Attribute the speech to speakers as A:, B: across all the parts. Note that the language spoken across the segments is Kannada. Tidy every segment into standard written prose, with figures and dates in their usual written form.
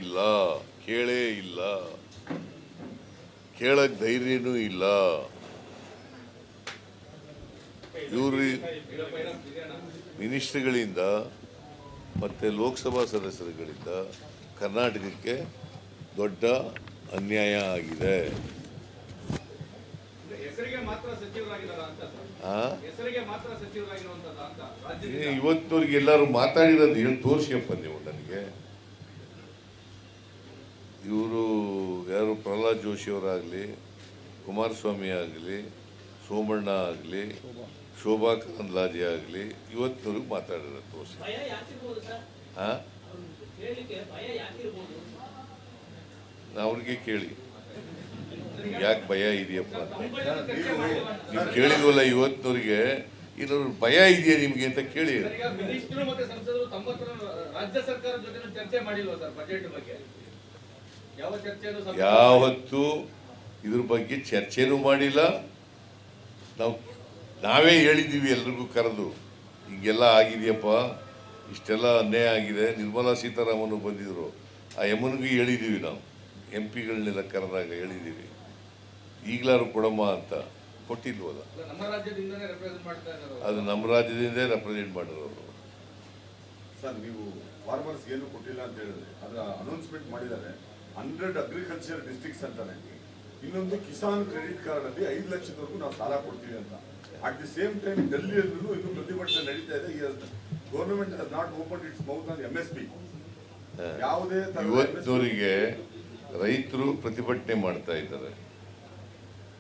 A: ಇಲ್ಲ, ಕೇಳೇ ಇಲ್ಲ, ಕೇಳಕ್ ಧೈರ್ಯನೂ ಇಲ್ಲ. ಇವರು ಮಿನಿಸ್ಟ್ರಿಗಳಿಂದ ಮತ್ತೆ ಲೋಕಸಭಾ ಸದಸ್ಯರುಗಳಿಂದ ಕರ್ನಾಟಕಕ್ಕೆ ದೊಡ್ಡ ಅನ್ಯಾಯ ಆಗಿದೆ. ಇವತ್ತಿನವ್ರಿಗೆ ಎಲ್ಲರೂ ಮಾತಾಡಿರೋದು ಹೇಳಿ ತೋರಿಸಿಯಪ್ಪ ನೀವು ನನಗೆ. ಇವರು ಯಾರು ಪ್ರಹ್ಲಾದ್ ಜೋಶಿ ಅವರಾಗಲಿ, ಕುಮಾರಸ್ವಾಮಿ ಆಗಲಿ, ಸೋಮಣ್ಣ ಆಗಲಿ, ಶೋಭಾ ಕರಂದ್ಲಾಜೆ ಆಗಲಿ ಇವತ್ತಿನವ್ರಿಗೆ ಮಾತಾಡಿರೋದು ತೋರಿಸಿ. ಅವ್ರಿಗೆ ಕೇಳಿ ಯಾಕೆ ಭಯ ಇದೆಯಪ್ಪ ಅಂತ. ನೀವು ಕೇಳಿದ್ವಲ್ಲ ಇವತ್ತಿನವ್ರಿಗೆ, ಇನ್ನೊಂದು ಭಯ ಇದೆಯಾ ನಿಮ್ಗೆ ಅಂತ ಕೇಳಿ. ಯಾವತ್ತು ಇದ್ರ ಬಗ್ಗೆ ಚರ್ಚೆನೂ ಮಾಡಿಲ್ಲ. ನಾವೇ ಹೇಳಿದ್ದೀವಿ ಎಲ್ರಿಗೂ ಕರೆದು, ಹಿಂಗೆಲ್ಲ ಆಗಿದೆಯಪ್ಪ, ಇಷ್ಟೆಲ್ಲ ಅನ್ಯಾಯ ಆಗಿದೆ. ನಿರ್ಮಲಾ ಸೀತಾರಾಮನ್ ಬಂದಿದ್ರು, ಆ ಎಮ್ಮನಿಗೂ ಹೇಳಿದ್ದೀವಿ, ನಾವು MP ಗಳನ್ನೆಲ್ಲ ಕರೆದಾಗ ಹೇಳಿದ್ದೀವಿ. ಈಗಲಾರು ಕೊಡಮ್ಮ ಅಂತ ಕೊಟ್ಟಿಲ್ವಲ್ಲ. ಅದು ನಮ್ಮ ರಾಜ್ಯದಿಂದ ರೆಪ್ರೆಸೆಂಟ್ ಮಾಡಿರೋರು.
B: ಸರ್, ನೀವು ಫಾರ್ಮರ್ಸ್ ಏನು ಕೊಟ್ಟಿಲ್ಲ ಅಂತ ಹೇಳಿದ್ರೆ ಅದರ ಅನೌನ್ಸ್ಮೆಂಟ್ ಮಾಡಿದ್ದಾರೆ. 100 ಅಗ್ರಿಕಲ್ಚರ್ ಡಿಸ್ಟ್ರಿಕ್ಟ್ಸ್ ಅಂತಾನೆ. ಇನ್ನೊಂದು ಕಿಸಾನ್ ಕ್ರೆಡಿಟ್ ಕಾರ್ಡ್ ಅಲ್ಲಿ 5 ಲಕ್ಷದವರೆಗೂ ನಾವು ಸಾಲ ಕೊಡ್ತೀವಿ ಅಂತ. ಅಟ್ ದಿ ಸೇಮ್ ಟೈಮ್ ಡೆಲ್ಲಿಯಲ್ಲೂ ಇದು ಪ್ರತಿಭಟನೆ ನಡೀತಾ ಇದೆ. Government has not open it's mouth on MSP. ಯಾವುದೇ
A: ಇವತ್ತಿನವರಿಗೆ ರೈತರು ಪ್ರತಿಭಟನೆ ಮಾಡ್ತಾ ಇದ್ದಾರೆ,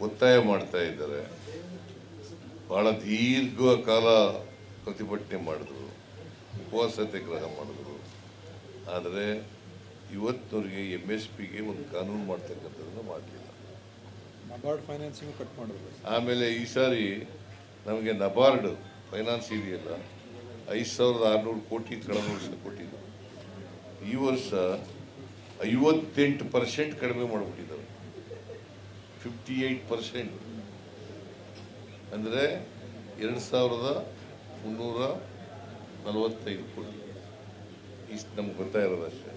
A: ಒತ್ತಾಯ ಮಾಡ್ತಾ ಇದ್ದಾರೆ. ಬಹಳ ದೀರ್ಘ ಕಾಲ ಪ್ರತಿಭಟನೆ ಮಾಡಿದ್ರು, ಉಪವಾಸ ಸತ್ಯಾಗ್ರಹ ಮಾಡಿದ್ರು. ಆದರೆ ಇವತ್ತಿನವರಿಗೆ MSPಗೆ ಒಂದು ಕಾನೂನು ಮಾಡ್ತಕ್ಕಂಥದ್ದನ್ನು ಮಾಡಲಿಲ್ಲ.
C: ನಬಾರ್ಡ್ ಫೈನಾನ್ಸಿಂಗ್ ಕಟ್ ಮಾಡಿದ್ರು.
A: ಆಮೇಲೆ ಈ ಸಾರಿ ನಮಗೆ ನಬಾರ್ಡ್ ಫೈನಾನ್ಸ್ ಇದೆಯಲ್ಲ, 5,600 ಕೋಟಿ ಕಳೆದ ವರ್ಷ ಕೊಟ್ಟಿದ್ದು. ಈ ವರ್ಷ 58% ಕಡಿಮೆ ಮಾಡಿಬಿಟ್ಟಿದ್ದಾರೆ. 58% ಅಂದರೆ 2,345 ಕೋಟಿ. ಇಷ್ಟು ನಮ್ಗೆ ಗೊತ್ತಾ ಇರೋದು ಅಷ್ಟೇ.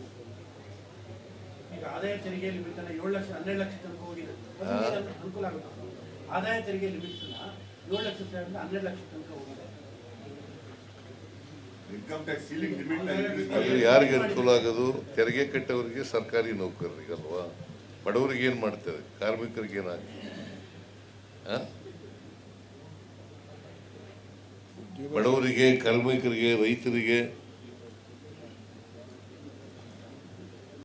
D: ಆದಾಯ ತೆರಿಗೆ ಲಿಮಿಟ್ 7 ಲಕ್ಷ 12 ಲಕ್ಷ ತನಕ ಹೋಗಿದೆ. ಅನುಕೂಲ ಆಗುತ್ತೆ. ಆದಾಯ ತೆರಿಗೆ ಲಿಮಿಟ್ 7 ಲಕ್ಷ 12 ಲಕ್ಷ ತನಕ ಹೋಗಿದೆ.
B: ಇನ್ಕಮ್ ಟ್ಯಾಕ್ಸ್ ಸೀಲಿಂಗ್ ಲಿಮಿಟ್
A: ಅದು ಯಾರಿಗೆ ಅನುಕೂಲ ಆಗೋದು? ತೆರಿಗೆ ಕಟ್ಟೋರಿಗೆ, ಸರ್ಕಾರಿ ನೌಕರರಿಗೆ ಅಲ್ವಾ. ಬಡವರಿಗೆ ಏನು ಮಾಡ್ತಾರೆ? ಕಾರ್ಮಿಕರಿಗೆ ಏನಾಗ್ತದೆ? ಬಡವರಿಗೆ, ಕಾರ್ಮಿಕರಿಗೆ, ರೈತರಿಗೆ